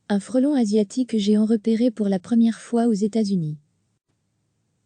Un frelon asiatique géant repéré pour la première fois aux États-Unis.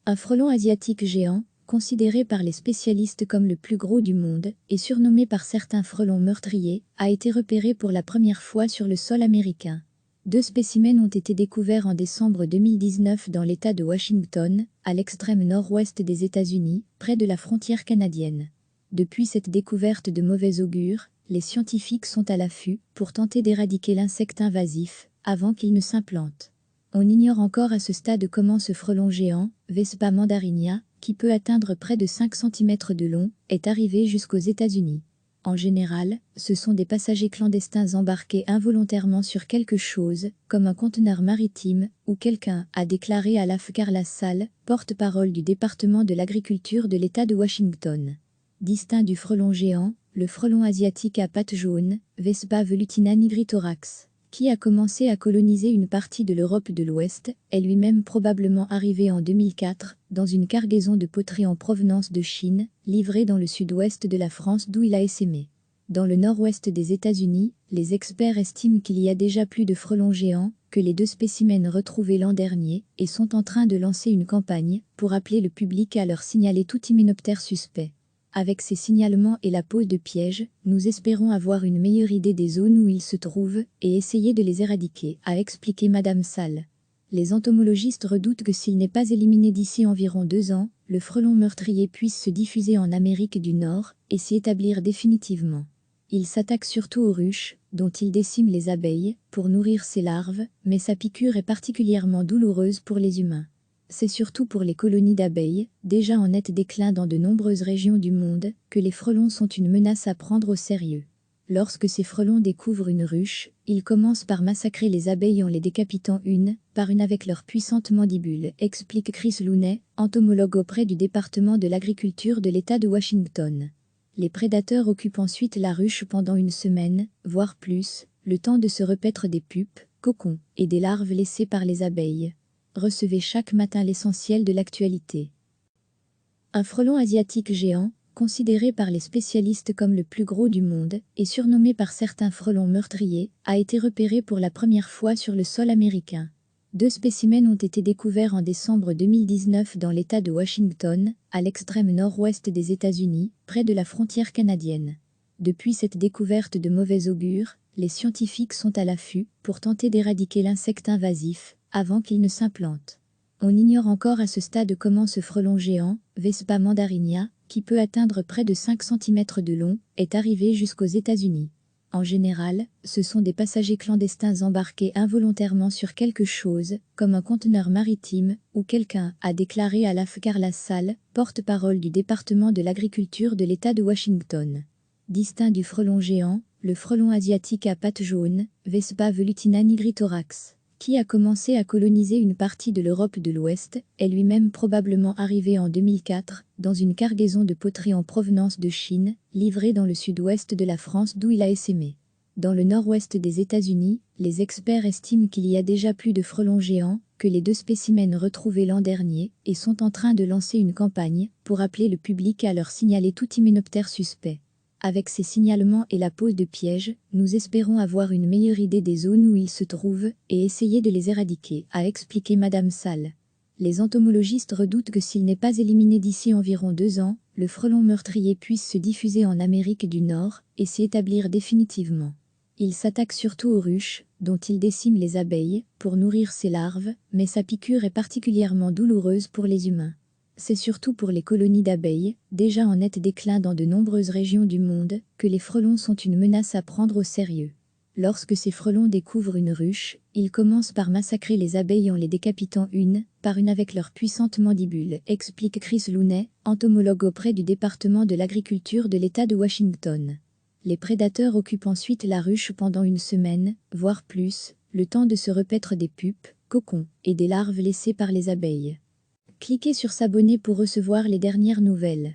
Un frelon asiatique géant, considéré par les spécialistes comme le plus gros du monde et surnommé par certains frelons meurtriers, a été repéré pour la première fois sur le sol américain. 2 spécimens ont été découverts en décembre 2019 dans l'État de Washington, à l'extrême nord-ouest des États-Unis, près de la frontière canadienne. Depuis cette découverte de mauvais augure, les scientifiques sont à l'affût pour tenter d'éradiquer l'insecte invasif avant qu'il ne s'implante. On ignore encore à ce stade comment ce frelon géant, Vespa mandarinia, qui peut atteindre près de 5 cm de long, est arrivé jusqu'aux États-Unis. En général, ce sont des passagers clandestins embarqués involontairement sur quelque chose, comme un conteneur maritime, ou quelqu'un, a déclaré à Carla Sall, porte-parole du département de l'agriculture de l'État de Washington. Distinct du frelon géant, le frelon asiatique à pattes jaunes, Vespa velutina nigrithorax, qui a commencé à coloniser une partie de l'Europe de l'Ouest, est lui-même probablement arrivé en 2004, dans une cargaison de poteries en provenance de Chine, livrée dans le sud-ouest de la France d'où il a essaimé. Dans le nord-ouest des États-Unis, les experts estiment qu'il y a déjà plus de frelons géants que les 2 spécimens retrouvés l'an dernier et sont en train de lancer une campagne pour appeler le public à leur signaler tout hyménoptère suspect. Avec ces signalements et la pose de pièges, nous espérons avoir une meilleure idée des zones où ils se trouvent et essayer de les éradiquer, a expliqué Madame Sall. Les entomologistes redoutent que s'il n'est pas éliminé d'ici environ 2 ans, le frelon meurtrier puisse se diffuser en Amérique du Nord et s'y établir définitivement. Il s'attaque surtout aux ruches, dont il décime les abeilles, pour nourrir ses larves, mais sa piqûre est particulièrement douloureuse pour les humains. C'est surtout pour les colonies d'abeilles, déjà en net déclin dans de nombreuses régions du monde, que les frelons sont une menace à prendre au sérieux. Lorsque ces frelons découvrent une ruche, ils commencent par massacrer les abeilles en les décapitant une par une avec leurs puissantes mandibules, explique Chris Looney, entomologue auprès du département de l'agriculture de l'État de Washington. Les prédateurs occupent ensuite la ruche pendant une semaine, voire plus, le temps de se repaître des pupes, cocons et des larves laissées par les abeilles. Recevez chaque matin l'essentiel de l'actualité. Un frelon asiatique géant, considéré par les spécialistes comme le plus gros du monde et surnommé par certains frelons meurtriers, a été repéré pour la première fois sur le sol américain. 2 spécimens ont été découverts en décembre 2019 dans l'État de Washington, à l'extrême nord-ouest des États-Unis, près de la frontière canadienne. Depuis cette découverte de mauvais augure, les scientifiques sont à l'affût pour tenter d'éradiquer l'insecte invasif avant qu'il ne s'implante. On ignore encore à ce stade comment ce frelon géant, Vespa mandarinia, qui peut atteindre près de 5 cm de long, est arrivé jusqu'aux États-Unis. En général, ce sont des passagers clandestins embarqués involontairement sur quelque chose, comme un conteneur maritime, ou quelqu'un, a déclaré à Carla Sall, porte-parole du département de l'agriculture de l'État de Washington. Distinct du frelon géant, le frelon asiatique à pattes jaunes, Vespa velutina nigrithorax, qui a commencé à coloniser une partie de l'Europe de l'Ouest, est lui-même probablement arrivé en 2004, dans une cargaison de poteries en provenance de Chine, livrée dans le sud-ouest de la France d'où il a essaimé. Dans le nord-ouest des États-Unis, les experts estiment qu'il y a déjà plus de frelons géants que les 2 spécimens retrouvés l'an dernier et sont en train de lancer une campagne pour appeler le public à leur signaler tout hyménoptère suspect. Avec ces signalements et la pose de pièges, nous espérons avoir une meilleure idée des zones où ils se trouvent et essayer de les éradiquer, a expliqué Madame Sall. Les entomologistes redoutent que s'il n'est pas éliminé d'ici environ 2 ans, le frelon meurtrier puisse se diffuser en Amérique du Nord et s'y établir définitivement. Il s'attaque surtout aux ruches, dont il décime les abeilles, pour nourrir ses larves, mais sa piqûre est particulièrement douloureuse pour les humains. C'est surtout pour les colonies d'abeilles, déjà en net déclin dans de nombreuses régions du monde, que les frelons sont une menace à prendre au sérieux. Lorsque ces frelons découvrent une ruche, ils commencent par massacrer les abeilles en les décapitant une par une avec leurs puissantes mandibules, explique Chris Looney, entomologue auprès du département de l'agriculture de l'État de Washington. Les prédateurs occupent ensuite la ruche pendant une semaine, voire plus, le temps de se repaître des pupes, cocons et des larves laissées par les abeilles. Cliquez sur s'abonner pour recevoir les dernières nouvelles.